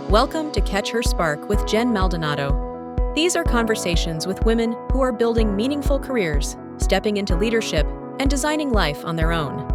Welcome to Catch Her Spark with Jen Maldonado. These are conversations with women who are building meaningful careers, stepping into leadership, and designing life on their own.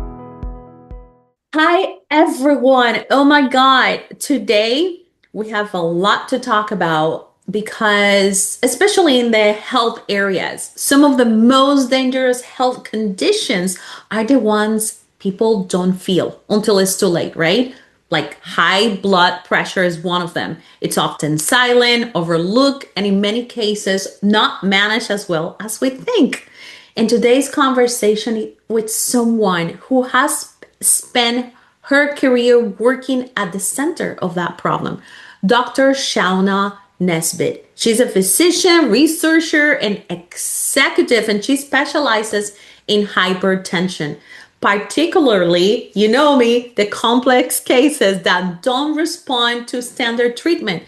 Hi, everyone. Oh my God. Today we have a lot to talk about because, especially in the health areas, some of the most dangerous health conditions are the ones people don't feel until it's too late, right? Like high blood pressure is one of them. It's often silent, overlooked, and in many cases, not managed as well as we think. In today's conversation with someone who has spent her career working at the center of that problem, Dr. Shawna Nesbitt. She's a physician, researcher, and executive, and she specializes in hypertension, particularly, you know me, the complex cases that don't respond to standard treatment.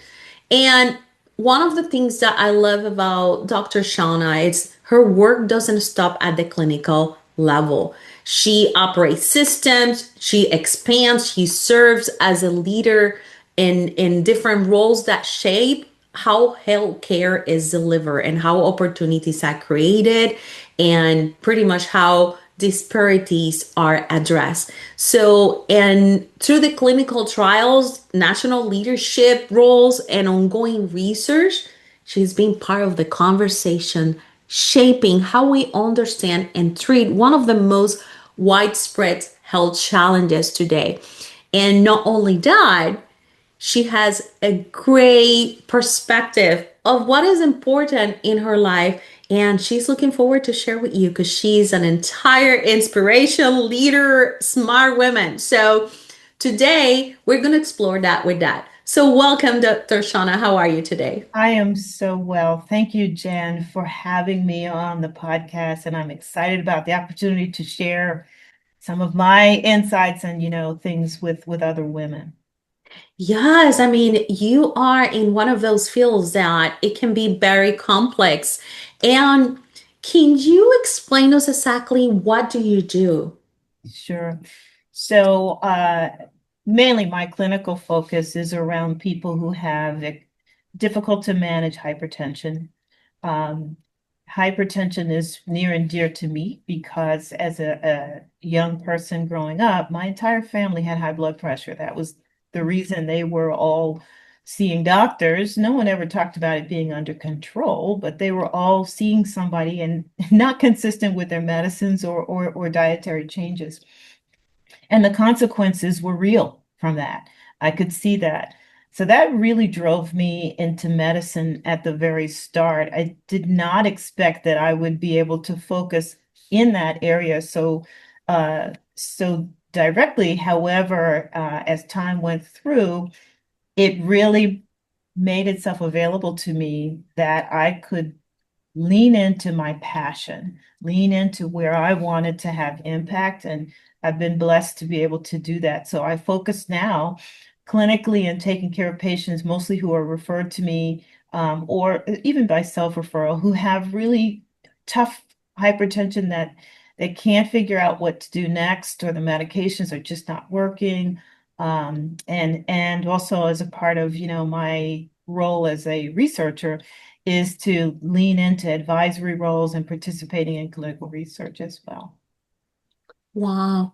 And one of the things that I love about Dr. Shawna is her work doesn't stop at the clinical level. She operates systems, she expands, she serves as a leader in different roles that shape how healthcare is delivered and how opportunities are created and pretty much how disparities are addressed. So, and through the clinical trials, national leadership roles, and ongoing research, she's been part of the conversation shaping how we understand and treat one of the most widespread health challenges today. And not only that, she has a great perspective of what is important in her life, and she's looking forward to share with you because she's an entire inspiration leader, smart woman. So today we're going to explore that. So welcome, Dr. Shawna. How are you today? I am so well. Thank you, Jen, for having me on the podcast. And I'm excited about the opportunity to share some of my insights and, things with other women. Yes, I mean, you are in one of those fields that it can be very complex. And can you explain us exactly what do you do? Sure. So, mainly my clinical focus is around people who have difficult to manage hypertension. Um, Hypertension is near and dear to me because as a young person growing up, my entire family had high blood pressure. That was the reason they were all seeing doctors. No one ever talked about it being under control, but they were all seeing somebody and not consistent with their medicines or dietary changes. And the consequences were real from that. I could see that. So that really drove me into medicine at the very start. I did not expect that I would be able to focus in that area so directly. However, as time went through, it really made itself available to me that I could lean into my passion, lean into where I wanted to have impact. And I've been blessed to be able to do that. So I focus now clinically and taking care of patients, mostly who are referred to me or even by self-referral, who have really tough hypertension that they can't figure out what to do next, or the medications are just not working. And also as a part of, my role as a researcher is to lean into advisory roles and participating in clinical research as well. Wow.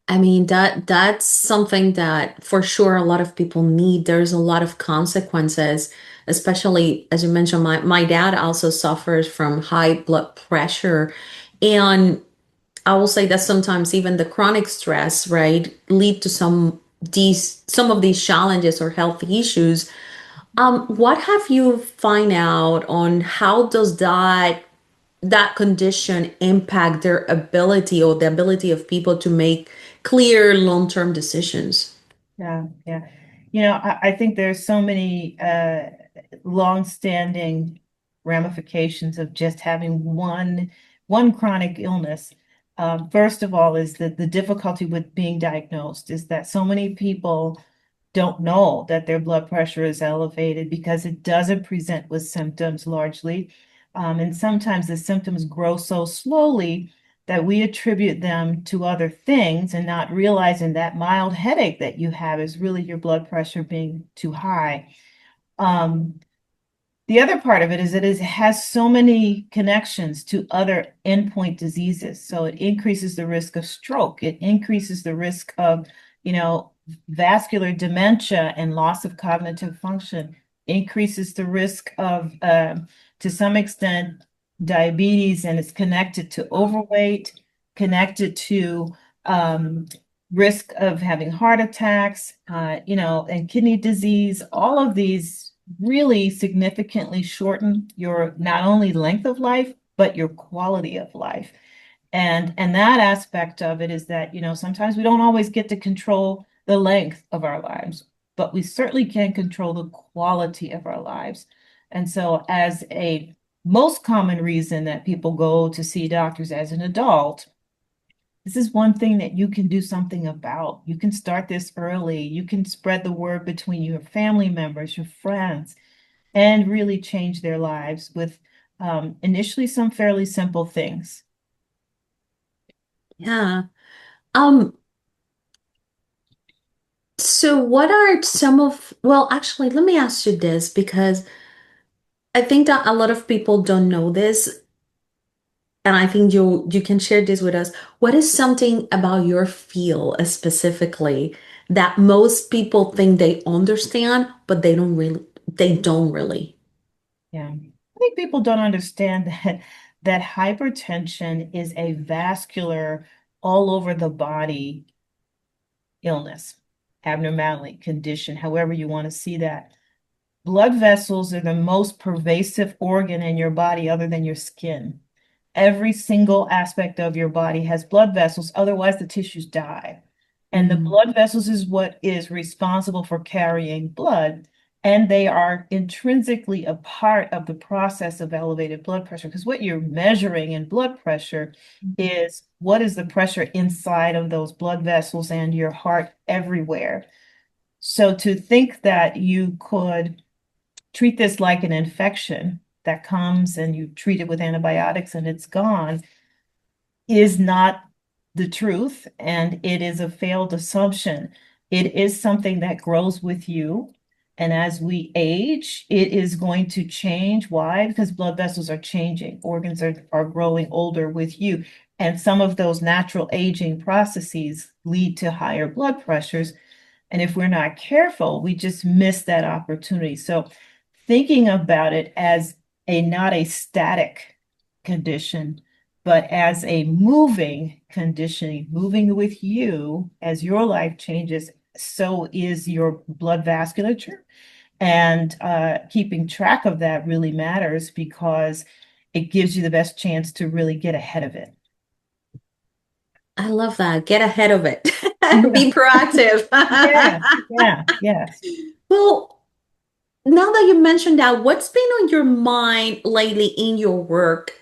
I mean, that's something that for sure a lot of people need. There's a lot of consequences, especially as you mentioned, my dad also suffers from high blood pressure. And I will say that sometimes even the chronic stress, right, lead to some of these challenges or health issues. What have you find out on how does that condition impact their ability or the ability of people to make clear long-term decisions? Yeah, yeah. I think there's so many long-standing ramifications of just having one chronic illness. First of all, is that the difficulty with being diagnosed is that so many people don't know that their blood pressure is elevated because it doesn't present with symptoms largely. And sometimes the symptoms grow so slowly that we attribute them to other things and not realizing that mild headache that you have is really your blood pressure being too high. Um, the other part of it is it has so many connections to other endpoint diseases. So it increases the risk of stroke. It increases the risk of, you know, vascular dementia and loss of cognitive function, increases the risk of, to some extent, diabetes, and it's connected to overweight, connected to risk of having heart attacks, you know, and kidney disease. All of these really significantly shorten your not only length of life, but your quality of life. And that aspect of it is that, you know, sometimes we don't always get to control the length of our lives, but we certainly can control the quality of our lives. And so as a most common reason that people go to see doctors as an adult, this is one thing that you can do something about. You can start this early. You can spread the word between your family members, your friends, and really change their lives with initially some fairly simple things. Yeah. Um, so what are some of, well, actually, let me ask you this because I think that a lot of people don't know this, and I think you can share this with us. What is something about your field specifically that most people think they understand, but they don't really? Yeah. I think people don't understand that hypertension is a vascular, all over the body illness, abnormality, condition, however you want to see that. Blood vessels are the most pervasive organ in your body other than your skin. Every single aspect of your body has blood vessels, otherwise the tissues die. And the Mm, blood vessels is what is responsible for carrying blood. And they are intrinsically a part of the process of elevated blood pressure. Because what you're measuring in blood pressure is what is the pressure inside of those blood vessels and your heart everywhere. So to think that you could treat this like an infection that comes and you treat it with antibiotics and it's gone is not the truth, and it is a failed assumption. It is something that grows with you. And as we age, it is going to change. Why? Because blood vessels are changing, organs are growing older with you. And some of those natural aging processes lead to higher blood pressures. And if we're not careful, we just miss that opportunity. So thinking about it as a not a static condition, but as a moving condition, moving with you as your life changes, so is your blood vasculature. And keeping track of that really matters because it gives you the best chance to really get ahead of it. I love that. Get ahead of it. Yeah, Be proactive. yeah, yeah, yes. Well, now that you mentioned that, what's been on your mind lately in your work,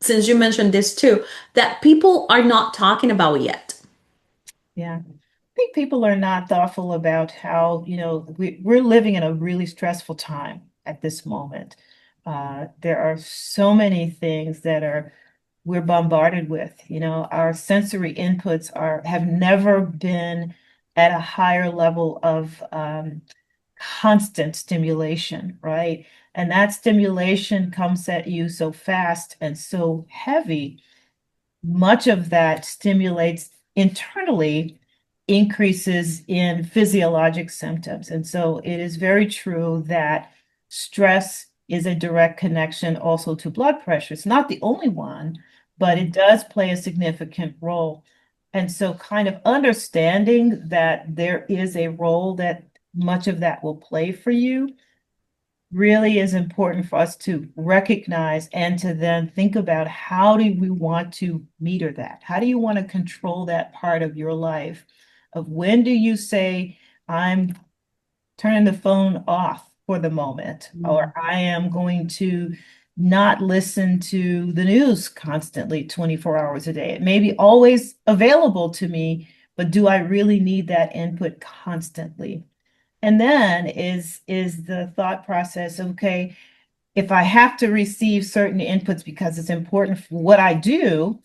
since you mentioned this too, that people are not talking about yet? Yeah. I think people are not thoughtful about how, you know, we're living in a really stressful time at this moment. There are so many things that we're bombarded with. You know, our sensory inputs have never been at a higher level of constant stimulation, right? And that stimulation comes at you so fast and so heavy. Much of that stimulates internally increases in physiologic symptoms. And so it is very true that stress is a direct connection also to blood pressure. It's not the only one, but it does play a significant role. And so kind of understanding that there is a role that much of that will play for you really is important for us to recognize and to then think about how do we want to meter that? How do you want to control that part of your life? Of when do you say, I'm turning the phone off for the moment, or I am going to not listen to the news constantly 24 hours a day. It may be always available to me, but do I really need that input constantly? And then is the thought process, okay, if I have to receive certain inputs because it's important for what I do,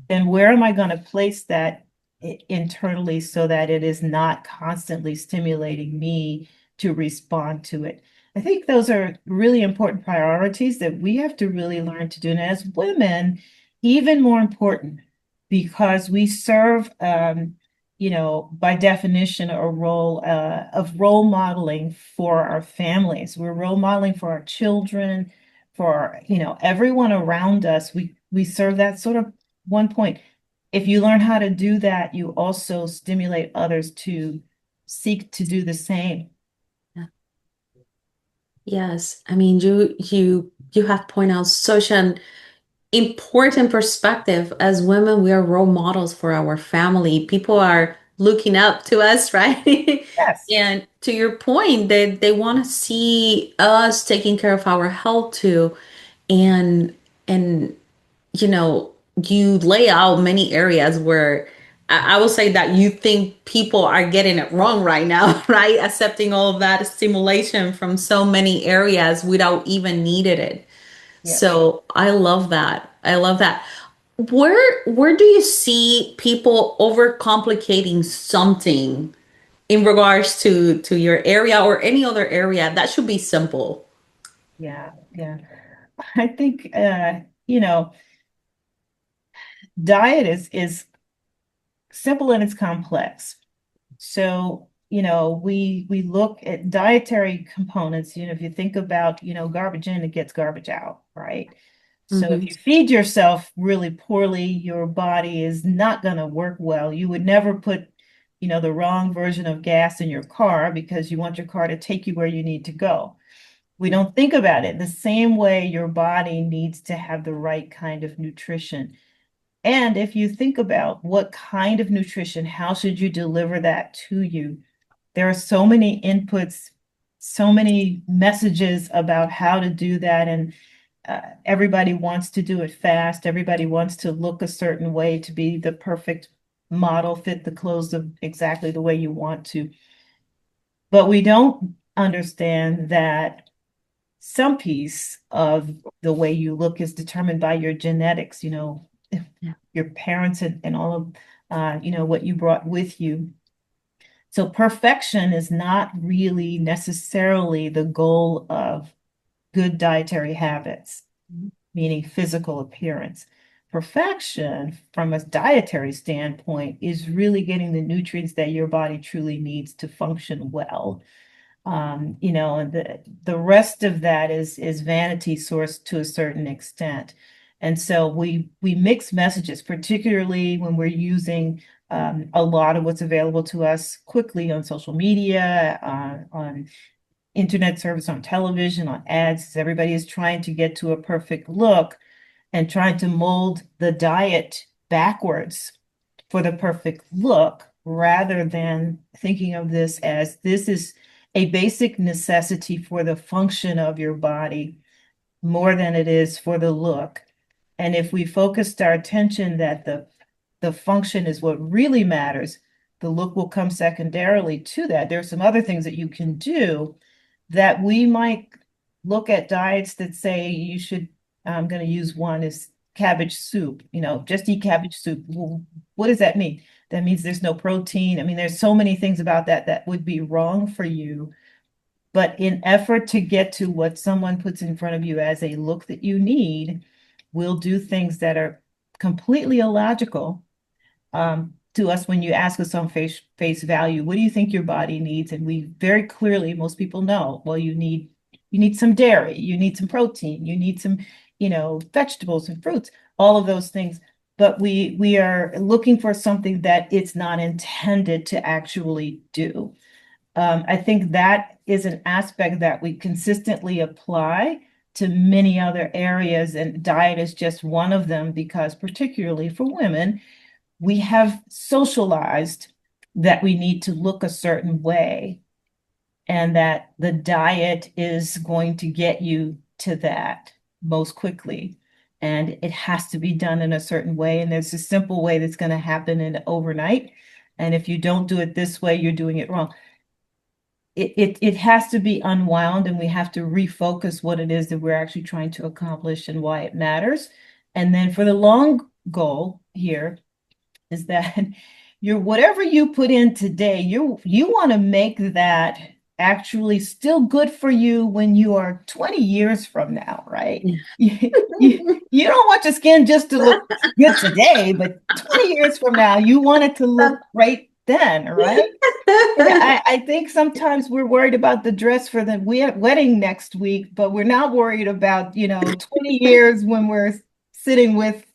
then where am I going to place that internally so that it is not constantly stimulating me to respond to it? I think those are really important priorities that we have to really learn to do. And as women, even more important because we serve, by definition, a role of role modeling for our families. We're role modeling for our children, for, everyone around us. We serve that sort of one point. If you learn how to do that, you also stimulate others to seek to do the same. Yes, I mean you have point out such an important perspective. As women, we are role models for our family. People are looking up to us, right? Yes. And to your point, they want to see us taking care of our health too. And you know, you lay out many areas where I will say that you think people are getting it wrong right now, right? Accepting all of that stimulation from so many areas without even needed it. Yes. So I love that. I love that. Where do you see people overcomplicating something in regards to your area or any other area that should be simple? Yeah. Yeah. I think diet is simple and it's complex. So, we look at dietary components, if you think about, garbage in, it gets garbage out, right? So if Hmm. you feed yourself really poorly, your body is not going to work well. You would never put, the wrong version of gas in your car because you want your car to take you where you need to go. We don't think about it the same way your body needs to have the right kind of nutrition. And if you think about what kind of nutrition, how should you deliver that to you? There are so many inputs, so many messages about how to do that. And everybody wants to do it fast. Everybody wants to look a certain way to be the perfect model, fit the clothes of exactly the way you want to. But we don't understand that some piece of the way you look is determined by your genetics, Yeah. your parents and all of, what you brought with you. So perfection is not really necessarily the goal of good dietary habits, meaning physical appearance. Perfection, from a dietary standpoint, is really getting the nutrients that your body truly needs to function well. And the rest of that is vanity sourced to a certain extent. And so we mix messages, particularly when we're using a lot of what's available to us quickly on social media, on internet service, on television, on ads. Everybody is trying to get to a perfect look and trying to mold the diet backwards for the perfect look rather than thinking of this is a basic necessity for the function of your body more than it is for the look. And if we focused our attention that the function is what really matters, the look will come secondarily to that. There are some other things that you can do that we might look at diets that say you should, I'm going to use one is cabbage soup, just eat cabbage soup. Well, what does that mean? That means there's no protein. I mean, there's so many things about that would be wrong for you. But in effort to get to what someone puts in front of you as a look that you need, we'll do things that are completely illogical to us when you ask us on face value, what do you think your body needs? And we very clearly, most people know, well, you need some dairy, you need some protein, you need some, vegetables and fruits, all of those things. But we are looking for something that it's not intended to actually do. I think that is an aspect that we consistently apply to many other areas, and diet is just one of them because particularly for women, we have socialized that we need to look a certain way and that the diet is going to get you to that most quickly. And it has to be done in a certain way. And there's a simple way that's going to happen in overnight. And if you don't do it this way, you're doing it wrong. It has to be unwound and we have to refocus what it is that we're actually trying to accomplish and why it matters. And then for the long goal here is that your whatever you put in today, you want to make that actually still good for you when you are 20 years from now, right? You don't want your skin just to look good today, but 20 years from now, you want it to look great then, right? And I think sometimes we're worried about the dress for the wedding next week, but we're not worried about, 20 years when we're sitting with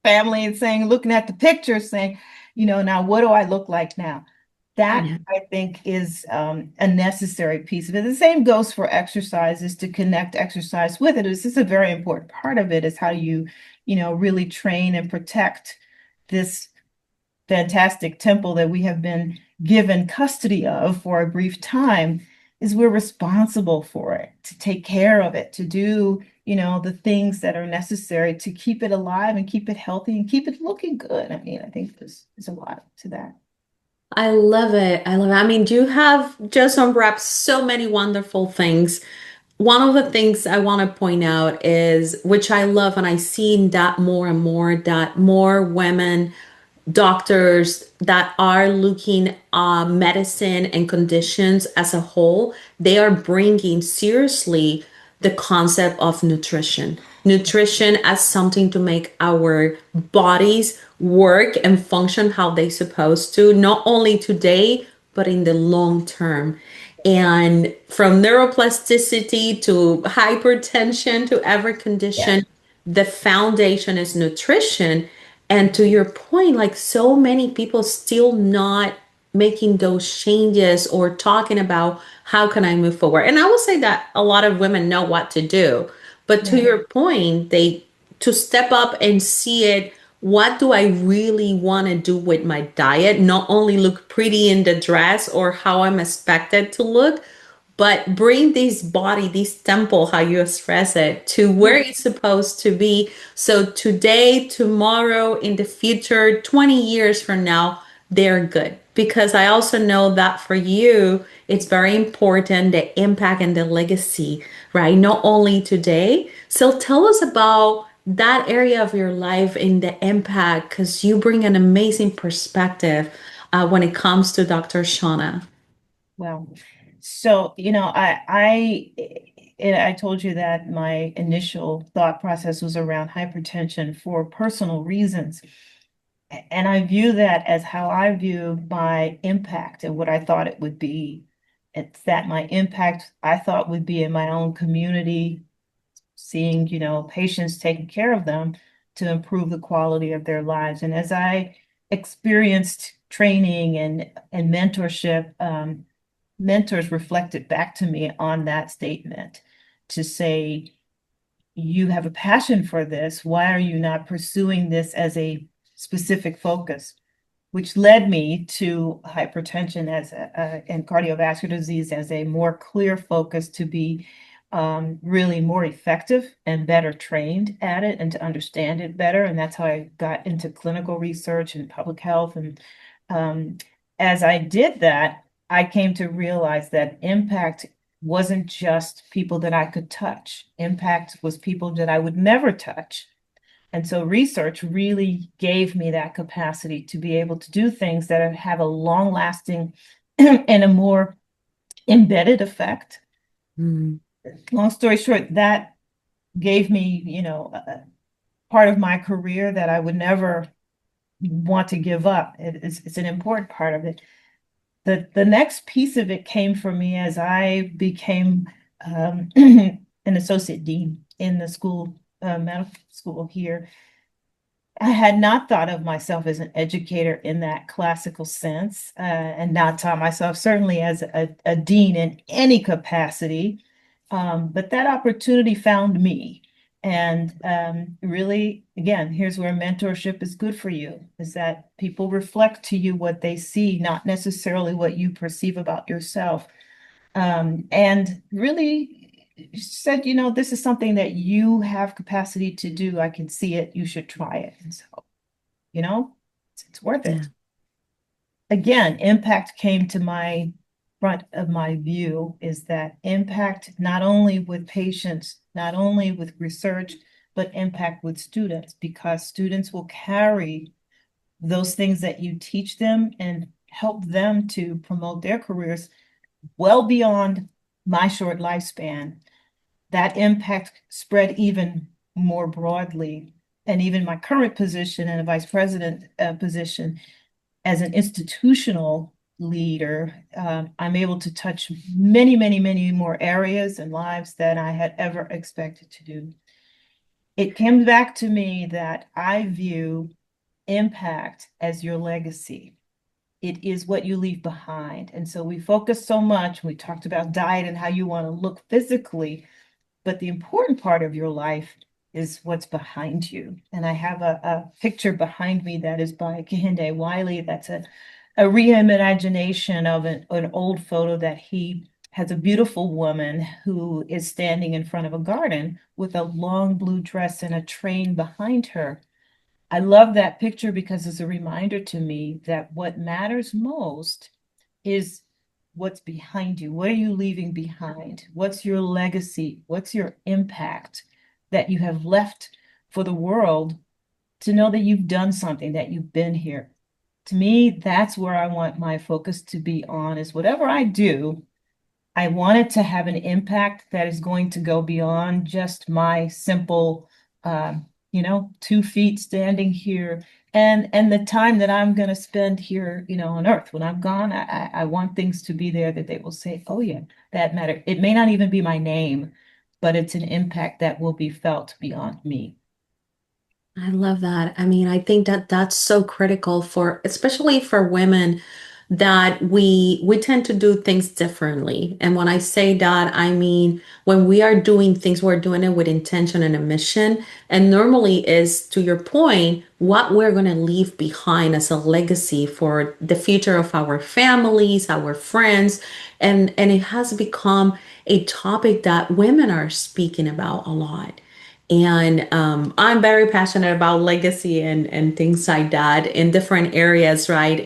family and saying, looking at the picture, saying, now what do I look like now? That Yeah. I think is a necessary piece of it. The same goes for exercise, is to connect exercise with it. This is a very important part of it, is how you, really train and protect this fantastic temple that we have been given custody of for a brief time. Is we're responsible for it, to take care of it, to do, the things that are necessary to keep it alive and keep it healthy and keep it looking good. I mean, I think there's a lot to that. I love it. I love it. I mean, you have just unwrapped so many wonderful things. One of the things I want to point out is, which I love, and I see that more and more, that more women doctors that are looking medicine and conditions as a whole, they are bringing seriously the concept of nutrition as something to make our bodies work and function how they supposed to, not only today but in the long term. And from neuroplasticity to hypertension to every Yeah. condition, the foundation is nutrition. And to your point, like, so many people still not making those changes or talking about how can I move forward. And I will say that a lot of women know what to do. But to Yeah. your point, they to step up and see it, what do I really want to do with my diet? Not only look pretty in the dress or how I'm expected to look, but bring this body, this temple, how you express it, to where Yeah. it's supposed to be. So today, tomorrow, in the future, 20 years from now, they're good. Because I also know that for you, it's very important, the impact and the legacy, right? Not only today. So tell us about that area of your life and the impact, because you bring an amazing perspective when it comes to Dr. Shawna. Well, so, I told you that my initial thought process was around hypertension for personal reasons. And I view that as how I view my impact and what I thought it would be. It's that my impact I thought would be in my own community, seeing, patients, taking care of them to improve the quality of their lives. And as I experienced training and mentorship, mentors reflected back to me on that statement to say, you have a passion for this. Why are you not pursuing this as a specific focus? Which led me to hypertension and cardiovascular disease as a more clear focus, to be really more effective and better trained at it and to understand it better. And that's how I got into clinical research and public health. And um, as I did that, I came to realize that impact wasn't just people that I could touch. Impact was people that I would never touch. And so research really gave me that capacity to be able to do things that have a long lasting and a more embedded effect. Mm. Long story short, that gave me, a part of my career that I would never want to give up. It's an important part of it. The next piece of it came for me as I became an associate dean in the school, medical school here. I had not thought of myself as an educator in that classical sense, and not taught myself certainly as a dean in any capacity. But that opportunity found me. And really, again, here's where mentorship is good for you, is that people reflect to you what they see, not necessarily what you perceive about yourself. And really said, this is something that you have capacity to do. I can see it. You should try it. And so, it's worth Yeah. it. Again, impact came to my front of my view, is that impact not only with patients, not only with research, but impact with students, because students will carry those things that you teach them and help them to promote their careers well beyond my short lifespan. That impact spread even more broadly. And even my current position in a vice president position as an institutional leader, I'm able to touch many, many, many more areas and lives than I had ever expected to do. It came back to me that I view impact as your legacy. It is what you leave behind. And so we focus so much, we talked about diet and how you want to look physically, but the important part of your life is what's behind you. And I have a picture behind me that is by Kehinde Wiley. That's a reimagination of an old photo that he has a beautiful woman who is standing in front of a garden with a long blue dress and a train behind her. I love that picture because it's a reminder to me that what matters most is what's behind you. What are you leaving behind? What's your legacy? What's your impact that you have left for the world to know that you've done something, that you've been here? To me, that's where I want my focus to be on, is whatever I do, I want it to have an impact that is going to go beyond just my simple, 2 feet standing here and the time that I'm going to spend here, on Earth. When I'm gone, I want things to be there that they will say, oh yeah, that mattered. It may not even be my name, but it's an impact that will be felt beyond me. I love that. I mean, I think that that's so critical for, especially for women, that we tend to do things differently. And when I say that, I mean when we are doing things, we're doing it with intention and a mission. And normally is, to your point, what we're going to leave behind as a legacy for the future of our families, our friends, and it has become a topic that women are speaking about a lot. And I'm very passionate about legacy and things like that in different areas, right?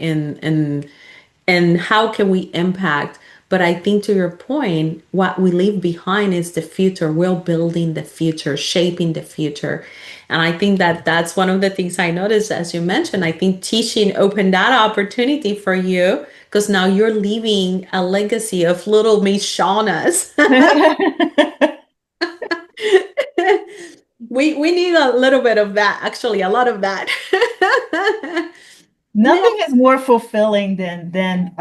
And how can we impact? But I think to your point, what we leave behind is the future. We're building the future, shaping the future. And I think that that's one of the things I noticed, as you mentioned. I think teaching opened that opportunity for you because now you're leaving a legacy of little Miss Shauna's. We need a little bit of that, actually, a lot of that. Now, Nothing is more fulfilling than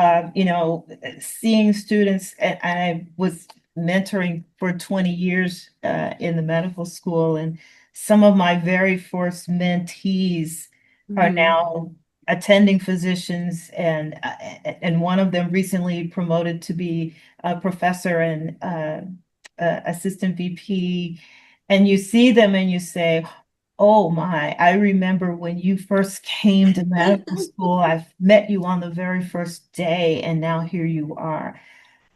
seeing students. And I was mentoring for 20 years in the medical school, and some of my very first mentees are mhm. now attending physicians, and one of them recently promoted to be a professor and assistant VP. And you see them and you say, oh my, I remember when you first came to medical school. I've met you on the very first day, and now here you are.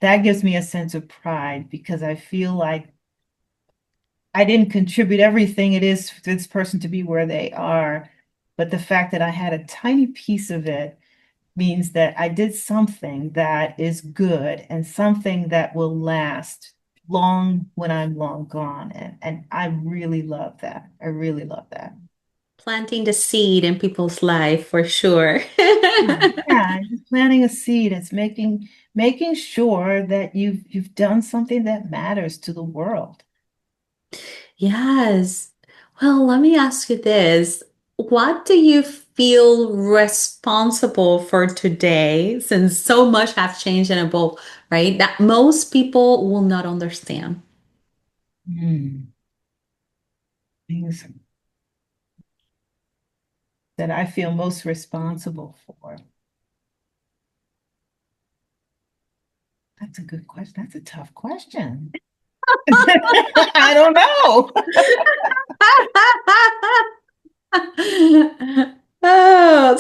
That gives me a sense of pride because I feel like I didn't contribute everything it is for this person to be where they are. But the fact that I had a tiny piece of it means that I did something that is good and something that will last long when I'm long gone. And I really love that. I really love that. planting the seed in people's life for sure. Yeah, just planting a seed. It's making sure that you've done something that matters to the world. Yes. Well, let me ask you this. What do you feel responsible for today, since so much have changed and evolved, right? That most people will not understand. Hmm. Things that I feel most responsible for. That's a good question. That's a tough question. I don't know. Oh,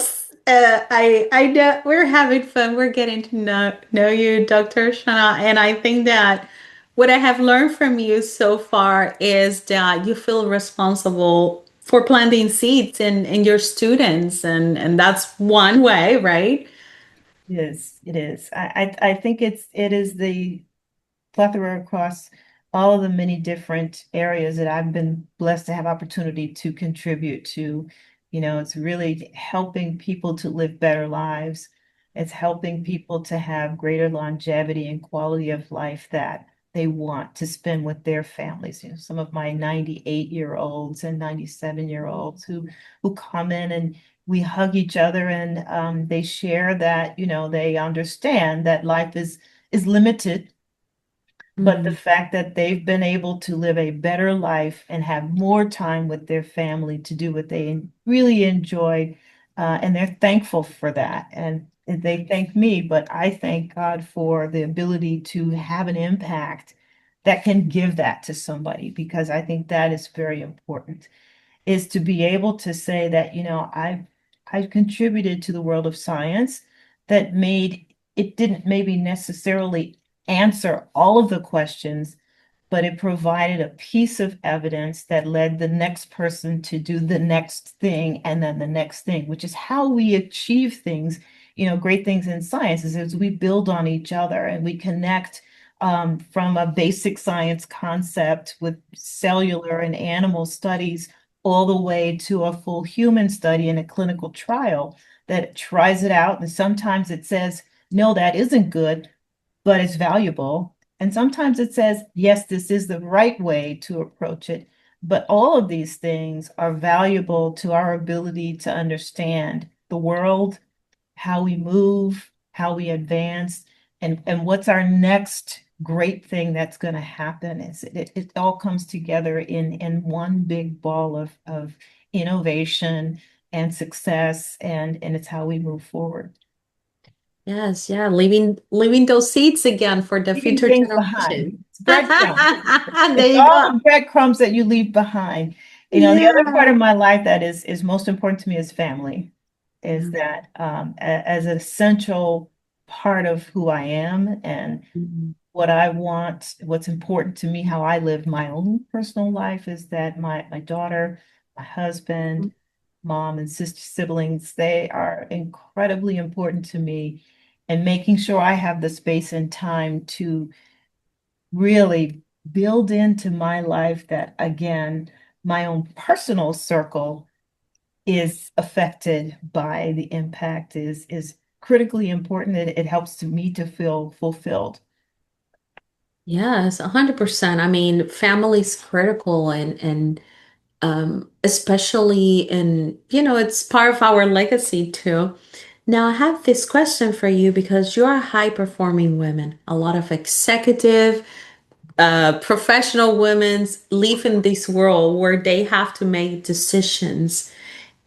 I know we're having fun. We're getting to know you, Dr. Shana, and I think that what I have learned from you so far is that you feel responsible for planting seeds in your students, and that's one way, right? Yes, it is. I think it is the plethora across all of the many different areas that I've been blessed to have opportunity to contribute to. It's really helping people to live better lives. It's helping people to have greater longevity and quality of life that they want to spend with their families. Some of my 98-year-olds and 97-year-olds who come in and we hug each other, and they share that, they understand that life is limited, but the Mhm. fact that they've been able to live a better life and have more time with their family to do what they really enjoy, and they're thankful for that. And they thank me, but I thank God for the ability to have an impact that can give that to somebody, because I think that is very important, is to be able to say that, I've contributed to the world of science that made it didn't maybe necessarily answer all of the questions, but it provided a piece of evidence that led the next person to do the next thing and then the next thing, which is how we achieve things, great things in science is as we build on each other and we connect, from a basic science concept with cellular and animal studies all the way to a full human study and a clinical trial that tries it out. And sometimes it says, no, that isn't good, but it's valuable. And sometimes it says, yes, this is the right way to approach it. But all of these things are valuable to our ability to understand the world, how we move, how we advance, and what's our next great thing that's going to happen. It all comes together in one big ball of innovation and success, and it's how we move forward. Yes, yeah, leaving those seeds again for the Leaving future things generation. behind. It's breadcrumbs. There It's you all go. the breadcrumbs that you leave behind. The other part Yeah. of my life that is most important to me is family. Is Yeah. that as an essential part of who I am and Mhm. what I want, what's important to me, how I live my own personal life, is that my daughter, my husband, mom and sister siblings, they are incredibly important to me, and making sure I have the space and time to really build into my life that, again, my own personal circle is affected by the impact is critically important. It helps to me to feel fulfilled. Yes, 100%. I mean, family's critical and especially it's part of our legacy too. Now, I have this question for you because you are high performing women, a lot of executive professional women live in this world where they have to make decisions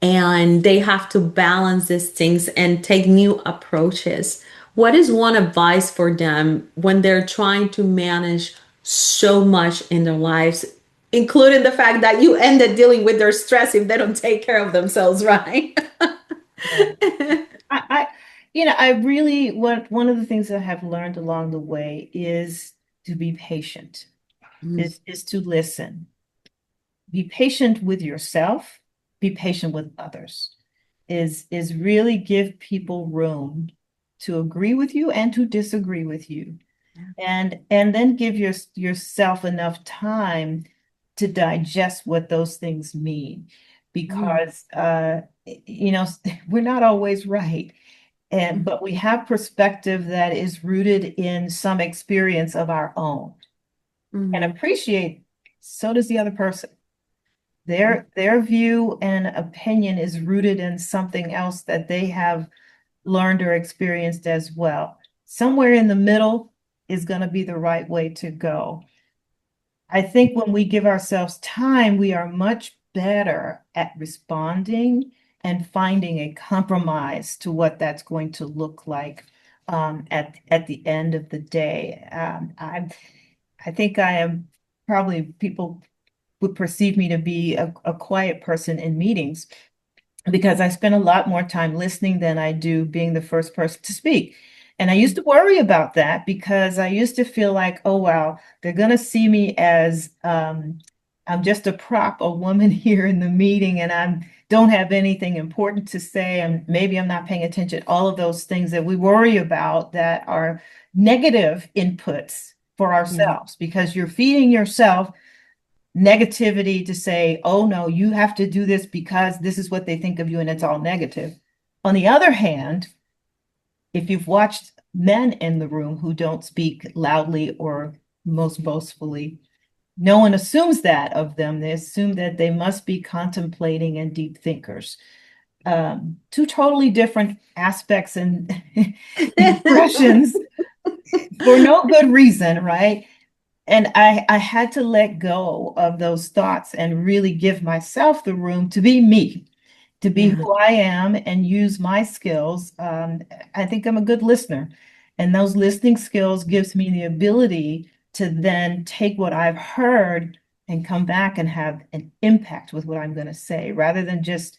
and they have to balance these things and take new approaches. What is one advice for them when they're trying to manage so much in their lives, including the fact that you end up dealing with their stress if they don't take care of themselves, right? Right. I I really, one of the things I have learned along the way is to be patient, Mm, is to listen. Be patient with yourself, be patient with others. Is really give people room to agree with you and to disagree with you. And then give yourself enough time to digest what those things mean, mm, because we're not always right, and mm, but we have perspective that is rooted in some experience of our own, and mm, appreciate, so does the other person. Their view and opinion is rooted in something else that they have learned or experienced as well. Somewhere in the middle is going to be the right way to go. I think when we give ourselves time, we are much better at responding and finding a compromise to what that's going to look like, at the end of the day. I think I am, probably people would perceive me to be a quiet person in meetings, because I spend a lot more time listening than I do being the first person to speak. And I used to worry about that because I used to feel like, oh, wow, they're going to see me as, I'm just a prop, a woman here in the meeting, and I don't have anything important to say, and maybe I'm not paying attention. All of those things that we worry about that are negative inputs for Mhm. ourselves, because you're feeding yourself negativity to say, oh no, you have to do this because this is what they think of you, and it's all negative. On the other hand, if you've watched men in the room who don't speak loudly or most boastfully, no one assumes that of them. They assume that they must be contemplating and deep thinkers. Two totally different aspects and expressions for no good reason, right? And I had to let go of those thoughts and really give myself the room to be me, to be Yeah. who I am and use my skills. I think I'm a good listener, and those listening skills gives me the ability to then take what I've heard and come back and have an impact with what I'm going to say, rather than just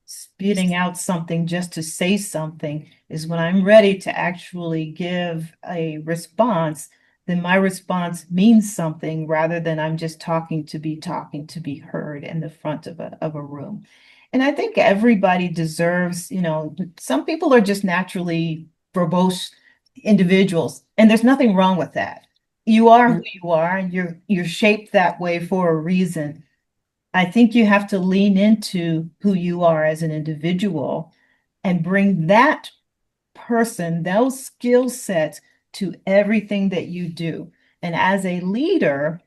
spitting out something just to say something. Is when I'm ready to actually give a response, then my response means something rather than I'm just talking to be heard in the front of a room. And I think everybody deserves, some people are just naturally verbose individuals, and there's nothing wrong with that. You are Yeah. who you are, and you're shaped that way for a reason. I think you have to lean into who you are as an individual and bring that person, those skill sets to everything that you do. And as a leader,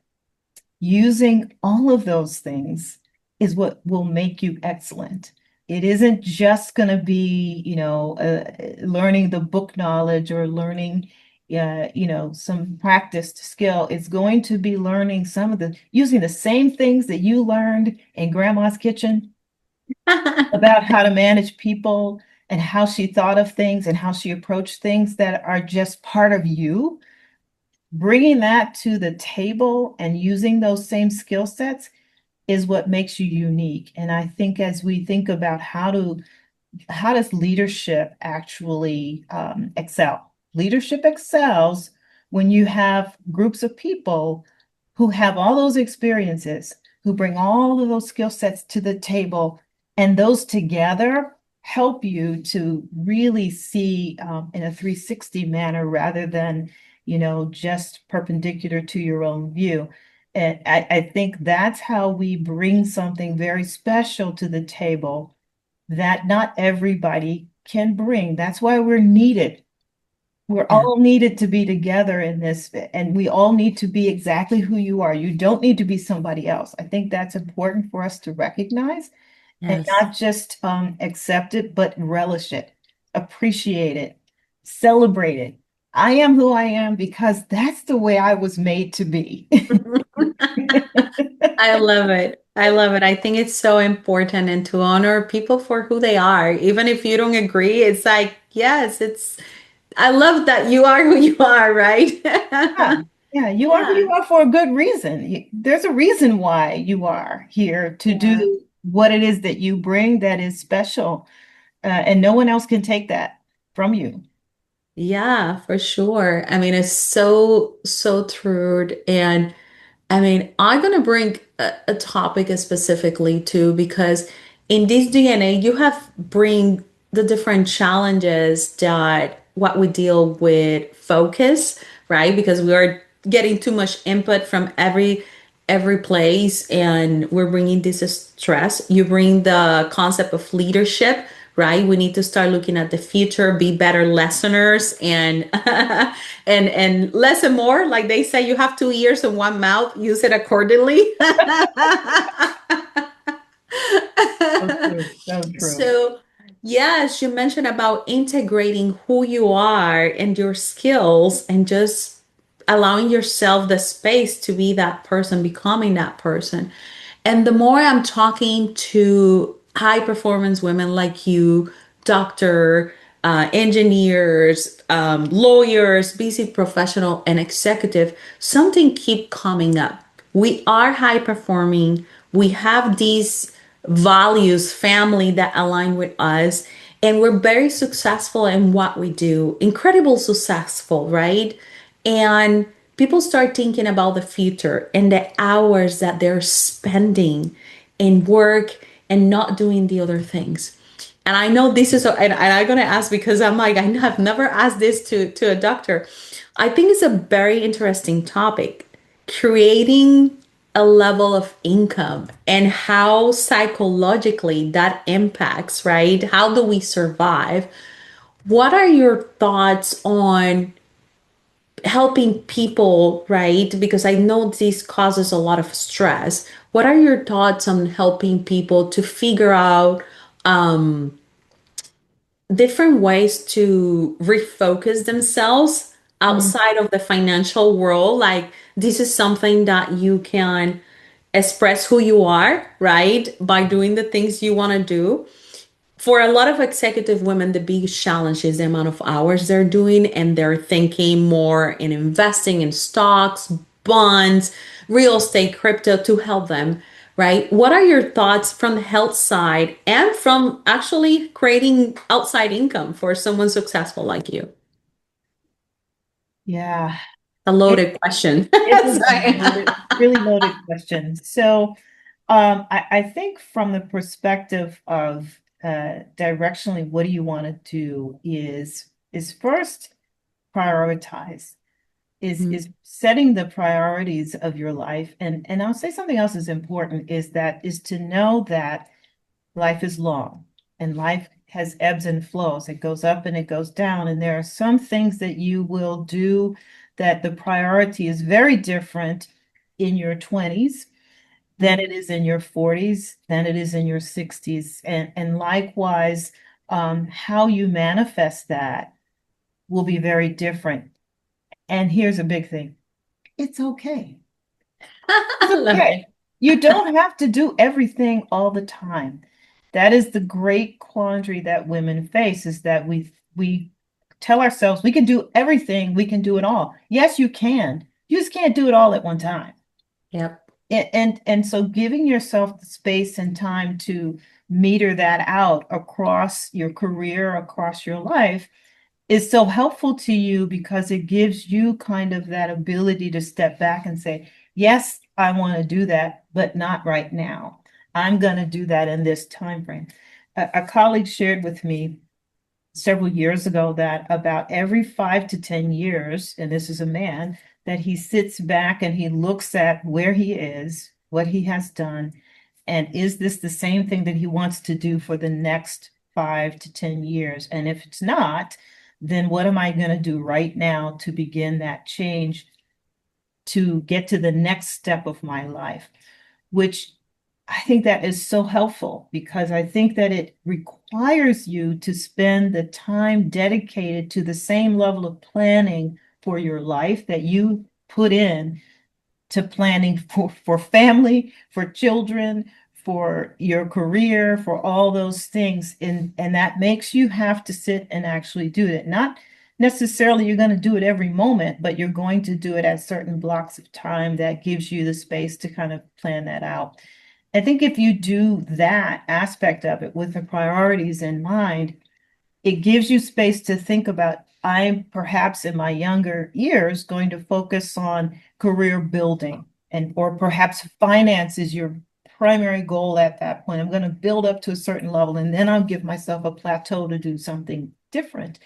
using all of those things is what will make you excellent. It isn't just going to be, learning the book knowledge or learning, some practiced skill. It's going to be learning using the same things that you learned in grandma's kitchen about how to manage people and how she thought of things and how she approached things that are just part of you. Bringing that to the table and using those same skill sets is what makes you unique. And I think as we think about how does leadership actually excel? Leadership excels when you have groups of people who have all those experiences, who bring all of those skill sets to the table, and those together help you to really see in a 360 manner rather than, just perpendicular to your own view. And I think that's how we bring something very special to the table that not everybody can bring. That's why we're needed. We're Yeah. all needed to be together in this, and we all need to be exactly who you are. You don't need to be somebody else. I think that's important for us to recognize and Yes. not just accept it, but relish it, appreciate it, celebrate it. I am who I am because that's the way I was made to be. I love it. I love it. I think it's so important and to honor people for who they are. Even if you don't agree, it's like, yes, I love that you are who you are, right? Yeah, yeah, you are who Yeah. you are for a good reason. There's a reason why you are here to Yeah. do what it is that you bring that is special, and no one else can take that from you. Yeah, for sure. I mean, it's so, so true. And I mean, I'm going to bring a topic specifically too, because in this DNA, you have bring the different challenges that what we deal with focus, right? Because we are getting too much input from every place and we're bringing this stress. You bring the concept of leadership, right? We need to start looking at the future, be better listeners, and and listen more. Like they say, you have two ears and one mouth. Use it accordingly. So true, so true. So, yes, you mentioned about integrating who you are and your skills and just allowing yourself the space to be that person, becoming that person. And the more I'm talking to high performance women like you, doctor, engineers, lawyers, busy professional, and executive, something keep coming up. We are high performing. We have these values, family that align with us, and we're very successful in what we do. Incredible successful, right? And people start thinking about the future and the hours that they're spending in work and not doing the other things. And I know this is, and I'm gonna ask because I'm like, I have never asked this to a doctor. I think it's a very interesting topic. Creating a level of income and how psychologically that impacts, right? How do we survive? What are your thoughts on helping people, right? Because I know this causes a lot of stress. What are your thoughts on helping people to figure out different ways to refocus themselves Mm. outside of the financial world? Like, this is something that you can express who you are, right? By doing the things you want to do. For a lot of executive women, the biggest challenge is the amount of hours they're doing, and they're thinking more in investing in stocks, bonds, real estate, crypto to help them, right? What are your thoughts from the health side and from actually creating outside income for someone successful like you? Yeah, A it, loaded question. it is a Sorry. really loaded question. So, I think from the perspective of directionally, what do you want to do is first prioritize, Mhm. is setting the priorities of your life. And I'll say something else is important is to know that life is long and life has ebbs and flows. It goes up and it goes down. And there are some things that you will do that the priority is very different in your 20s than it is in your 40s, than it is in your 60s. And likewise, how you manifest that will be very different. And here's a big thing. It's okay. It's I love okay. it. You don't have to do everything all the time. That is the great quandary that women face is that we tell ourselves we can do everything, we can do it all. Yes, you can. You just can't do it all at one time. Yep. And so giving yourself the space and time to meter that out across your career, across your life is so helpful to you because it gives you kind of that ability to step back and say, yes, I want to do that, but not right now. I'm going to do that in this time frame. A colleague shared with me several years ago that about every 5 to 10 years, and this is a man, that he sits back and he looks at where he is, what he has done, and is this the same thing that he wants to do for the next 5 to 10 years? And if it's not, then what am I going to do right now to begin that change to get to the next step of my life? Which I think that is so helpful because I think that it requires you to spend the time dedicated to the same level of planning for your life that you put in to planning for family, for children, for your career, for all those things. And that makes you have to sit and actually do it. Not necessarily you're going to do it every moment, but you're going to do it at certain blocks of time that gives you the space to kind of plan that out. I think if you do that aspect of it with the priorities in mind, it gives you space to think about. I'm perhaps in my younger years going to focus on career building and or perhaps finance is your primary goal at that point. I'm going to build up to a certain level and then I'll give myself a plateau to do something different.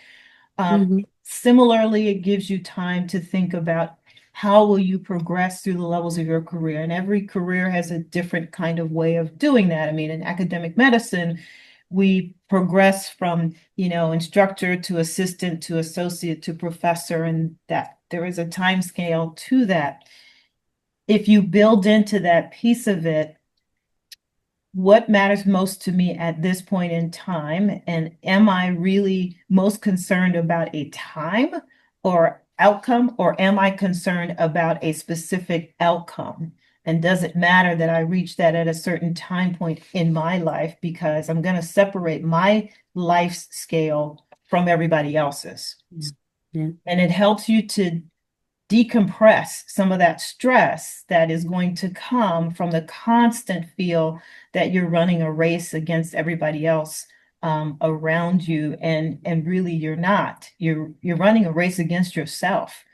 Mhm. Similarly, it gives you time to think about how will you progress through the levels of your career. And every career has a different kind of way of doing that. I mean, in academic medicine, we progress from, instructor to assistant to associate to professor, and that there is a time scale to that. If you build into that piece of it, what matters most to me at this point in time? And am I really most concerned about a time or outcome, or am I concerned about a specific outcome? And does it matter that I reach that at a certain time point in my life because I'm going to separate my life scale from everybody else's? Yeah. Yeah. And it helps you to decompress some of that stress that is going to come from the constant feel that you're running a race against everybody else around you, and really you're not. You're running a race against yourself.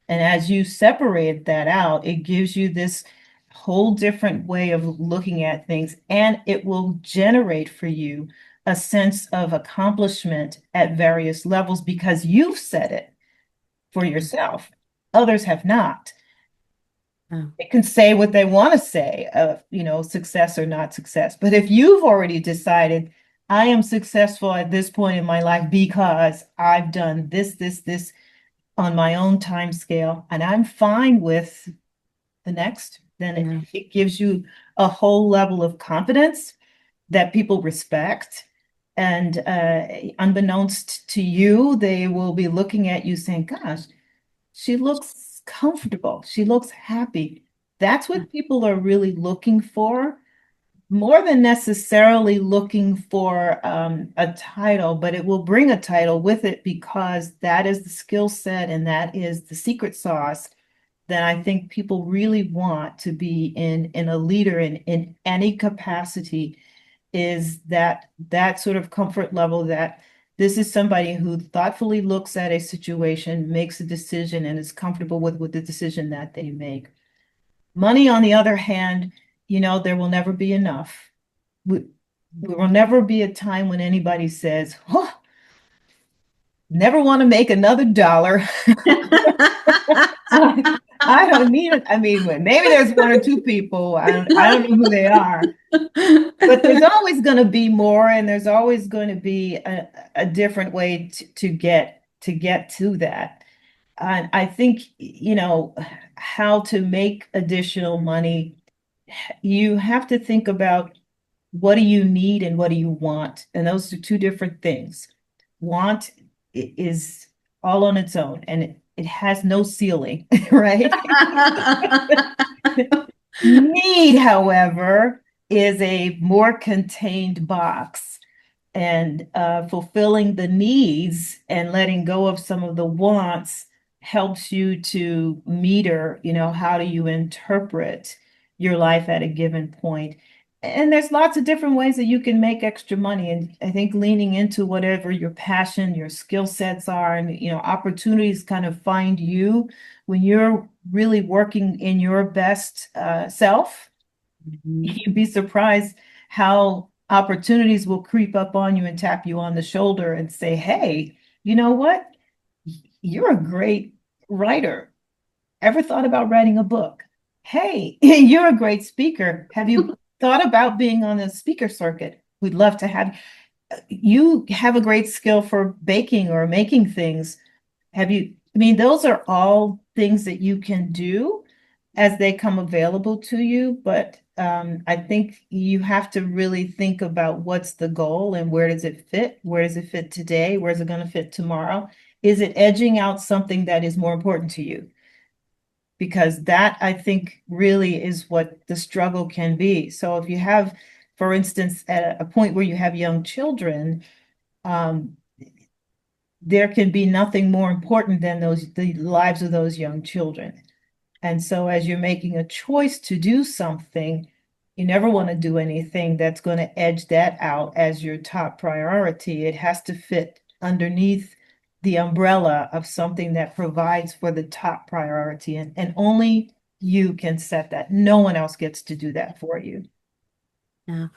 And as you separate that out, it gives you this whole different way of looking at things, and it will generate for you a sense of accomplishment at various levels because you've said it for yourself. Others have not. They can say what they want to say of, success or not success. But if you've already decided, I am successful at this point in my life because I've done this on my own time scale, and I'm fine with the next, then it gives you a whole level of confidence that people respect. And unbeknownst to you, they will be looking at you saying, gosh, she looks comfortable. She looks happy. That's what people are really looking for, more than necessarily looking for a title, but it will bring a title with it because that is the skill set and that is the secret sauce that I think people really want to be in a leader in any capacity, is that sort of comfort level that this is somebody who thoughtfully looks at a situation, makes a decision, and is comfortable with the decision that they make. Money, on the other hand, there will never be enough. There will never be a time when anybody says, oh, never want to make another dollar. I don't need it. I mean, maybe there's one or two people. I don't know who they are. But there's always going to be more, and there's always going to be a different way to get to that. And I think, how to make additional money, you have to think about what do you need and what do you want? And those are two different things. Want is all on its own, and it has no ceiling, right? Need, however, is a more contained box, and fulfilling the needs and letting go of some of the wants helps you to meter, how do you interpret your life at a given point. And there's lots of different ways that you can make extra money. And I think leaning into whatever your passion, your skill sets are, and, opportunities kind of find you when you're really working in your best self. You'd be surprised how opportunities will creep up on you and tap you on the shoulder and say, hey, you know what? You're a great writer. Ever thought about writing a book? Hey, you're a great speaker. Have you thought about being on the speaker circuit? We'd love to have you. Have a great skill for baking or making things. Those are all things that you can do as they come available to you. But I think you have to really think about what's the goal and where does it fit? Where does it fit today? Where's it going to fit tomorrow? Is it edging out something that is more important to you? Because that, I think, really is what the struggle can be. So if you have, for instance, at a point where you have young children, there can be nothing more important than the lives of those young children. And so as you're making a choice to do something, you never want to do anything that's going to edge that out as your top priority. It has to fit underneath the umbrella of something that provides for the top priority. And only you can set that. No one else gets to do that for you. Yeah,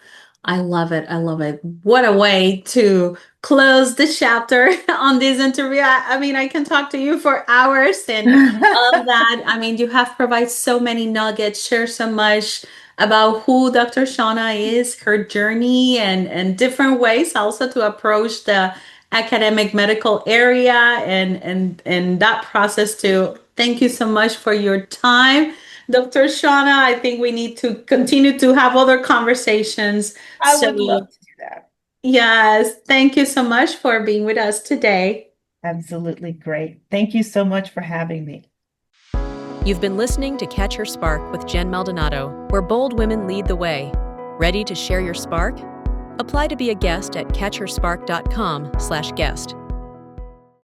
I love it. I love it. What a way to close the chapter on this interview. I can talk to you for hours and all of that. You have provided so many nuggets, share so much about who Dr. Shawna is, her journey, and different ways also to approach the academic medical area and that process too. Thank you so much for your time, Dr. Shawna. I think we need to continue to have other conversations. I would love to do that. Yes, thank you so much for being with us today. Absolutely great. Thank you so much for having me. You've been listening to Catch Your Spark with Jen Maldonado, where bold women lead the way. Ready to share your spark? Apply to be a guest at catchyorspark.com/guest.